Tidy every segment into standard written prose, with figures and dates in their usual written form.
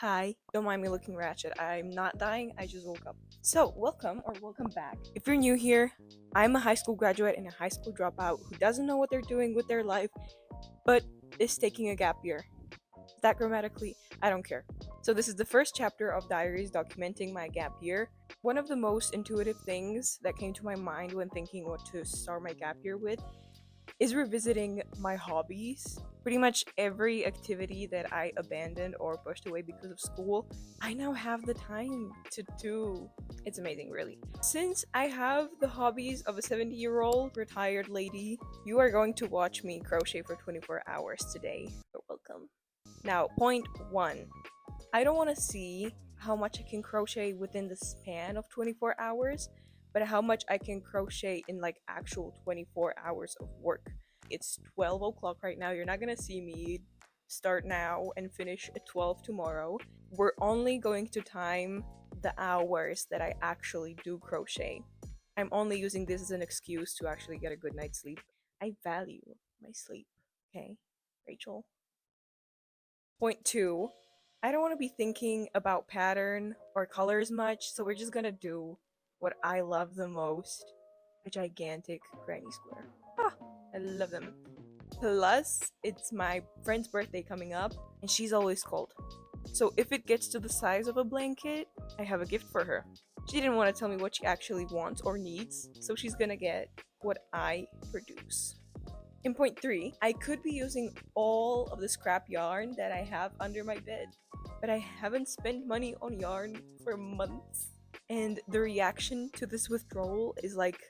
Hi, don't mind me looking ratchet. I'm not dying, I just woke up. So, welcome or welcome back. If you're new here, I'm a high school graduate and a high school dropout who doesn't know what they're doing with their life, but is taking a gap year. That grammatically, I don't care. So, this is the first chapter of Diaries documenting my gap year. One of the most intuitive things that came to my mind when thinking what to start my gap year with is revisiting my hobbies. Pretty much every activity that I abandoned or pushed away because of school, I now have the time to do. It's amazing, really. Since I have the hobbies of a 70-year-old retired lady, you are going to watch me crochet for 24 hours today. You're welcome. Now, point one. I don't want to see how much I can crochet within the span of 24 hours, but how much I can crochet in like actual 24 hours of work. It's 12 o'clock right now. You're not gonna see me start now and finish at 12 tomorrow. We're only going to time the hours that I actually do crochet. I'm only using this as an excuse to actually get a good night's sleep. I value my sleep, okay, Rachel? Point two, I don't want to be thinking about pattern or colors much, so we're just gonna do what I love the most, a gigantic granny square. Ah, I love them. Plus, it's my friend's birthday coming up, and she's always cold. So if it gets to the size of a blanket, I have a gift for her. She didn't want to tell me what she actually wants or needs, so she's gonna get what I produce. In point three, I could be using all of the scrap yarn that I have under my bed, but I haven't spent money on yarn for months. And the reaction to this withdrawal is like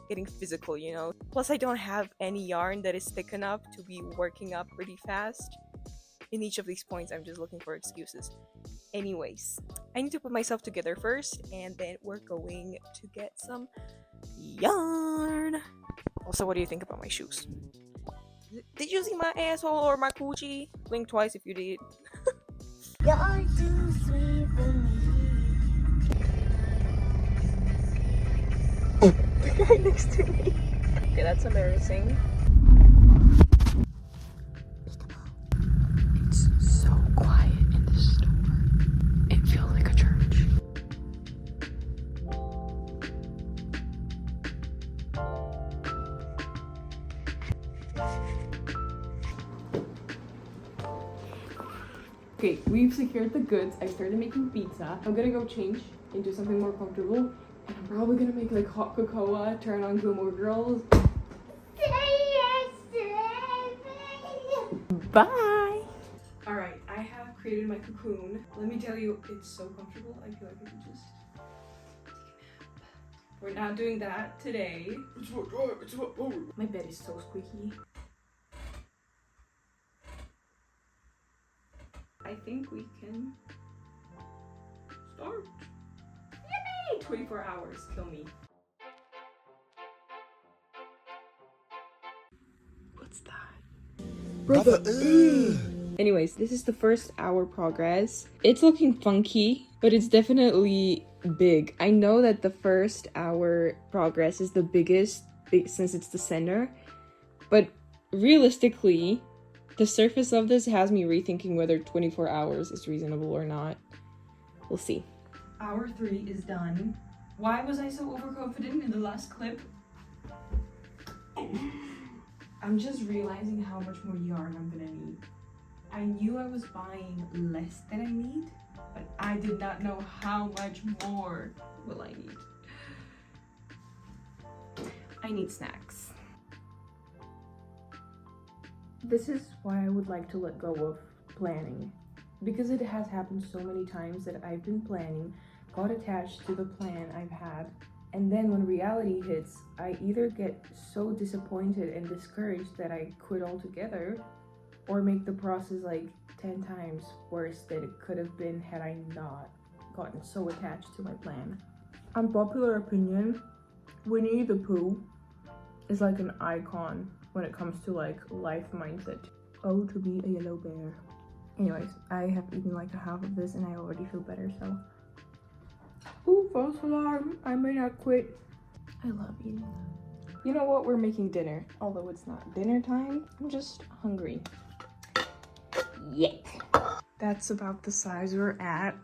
getting physical, you know? Plus, I don't have any yarn that is thick enough to be working up pretty fast. In each of these points, I'm just looking for excuses. Anyways, I need to put myself together first, and then we're going to get some yarn. Also, what do you think about my shoes? Did you see my asshole or my coochie? Blink twice if you did. You're too sweet for me. The guy next to me. Okay, that's embarrassing. It's so quiet in this store. It feels like a church. Okay, we've secured the goods. I started making pizza. I'm gonna go change into something more comfortable. And I'm probably gonna make like hot cocoa, turn on Gilmore Girls. Bye! Alright, I have created my cocoon. Let me tell you, it's so comfortable. I feel like I can just take a nap. We're not doing that today. My bed is so squeaky. I think we can start. Yay! 24 hours, kill me. What's that? Brother. Anyways, this is the first hour progress. It's looking funky, but it's definitely big. I know that the first hour progress is the biggest since it's the center, but realistically, the surface of this has me rethinking whether 24 hours is reasonable or not. We'll see. Hour 3 is done. Why was I so overconfident in the last clip? I'm just realizing how much more yarn I'm gonna need. I knew I was buying less than I need, but I did not know how much more will I need. I need snacks. This is why I would like to let go of planning. Because it has happened so many times that I've been planning, got attached to the plan I've had, and then when reality hits, I either get so disappointed and discouraged that I quit altogether, or make the process like 10 times worse than it could have been had I not gotten so attached to my plan. Unpopular opinion, Winnie the Pooh is like an icon when it comes to like life mindset. Oh, to be a yellow bear. Anyways, I have eaten like a half of this and I already feel better, so. Ooh, false alarm, I may not quit. I love eating. You know what, we're making dinner. Although it's not dinner time, I'm just hungry. yet. That's about the size we're at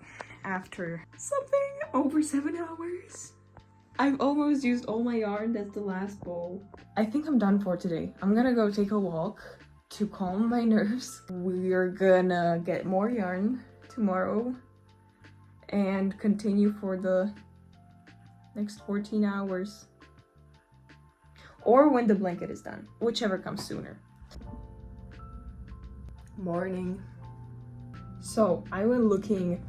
after something over 7 hours. I've almost used all my yarn. That's the last bowl. I think I'm done for today. I'm gonna go take a walk to calm my nerves. We're gonna get more yarn tomorrow and continue for the next 14 hours. Or when the blanket is done, whichever comes sooner. Morning. So I went looking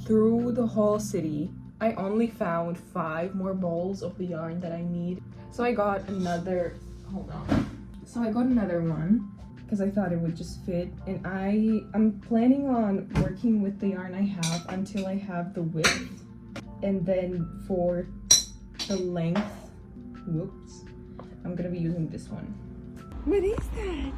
through the whole city. I only found 5 more balls of the yarn that I need. So I got another, hold on. So I got another one because I thought it would just fit. And I'm planning on working with the yarn I have until I have the width. And then for the length, whoops, I'm gonna be using this one. What is that?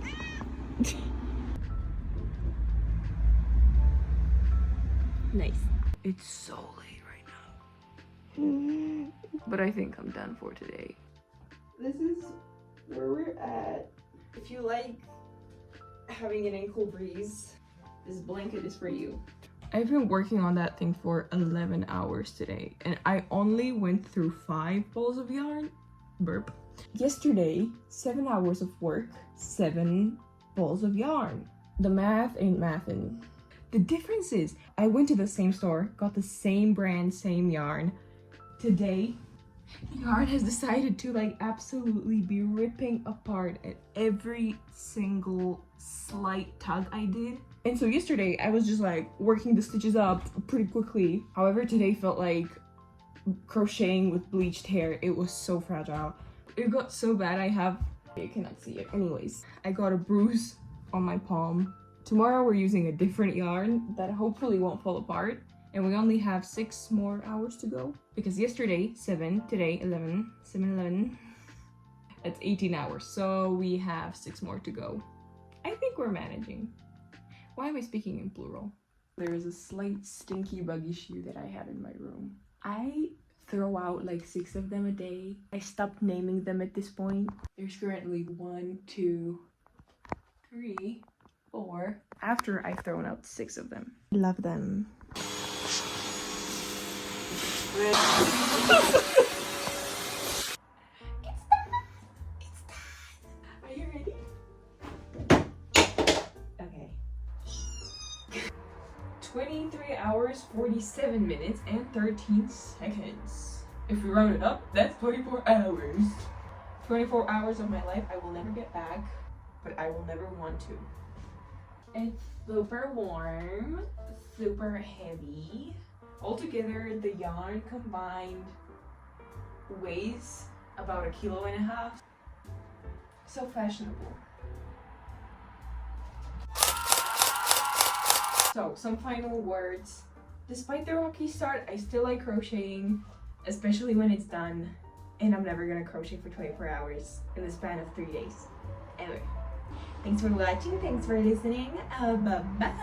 Nice. It's so late right now. But I think I'm done for today. This is where we're at. If you like having an ankle breeze, this blanket is for you. I've been working on that thing for 11 hours today, and I only went through 5 balls of yarn. Burp. Yesterday, 7 hours of work, 7 balls of yarn. The math ain't mathin'. The difference is, I went to the same store, got the same brand, same yarn. Today, the yarn has decided to like absolutely be ripping apart at every single slight tug I did. And so yesterday, I was just like working the stitches up pretty quickly. However, today felt like crocheting with bleached hair. It was so fragile. It got so bad you cannot see it. Anyways, I got a bruise on my palm. Tomorrow we're using a different yarn that hopefully won't fall apart. And we only have 6 more hours to go. Because yesterday, 7, today, 11, 7, 11. That's 18 hours. So we have 6 more to go. I think we're managing. Why am I speaking in plural? There is a slight stinky bug issue that I have in my room. I throw out like 6 of them a day. I stopped naming them at this point. There's currently 1, 2, 3, 4. After I've thrown out 6 of them. Love them. It's done. Are you ready? Okay. 23 hours, 47 minutes, and 13 seconds. If we round it up, that's 24 hours. 24 hours of my life I will never get back, but I will never want to. It's super warm, super heavy. Altogether, the yarn combined weighs about 1.5 kilos. So fashionable. So, some final words. Despite the rocky start, I still like crocheting, especially when it's done. And I'm never gonna crochet for 24 hours in the span of 3 days. Ever. Thanks for watching, thanks for listening. Bye-bye.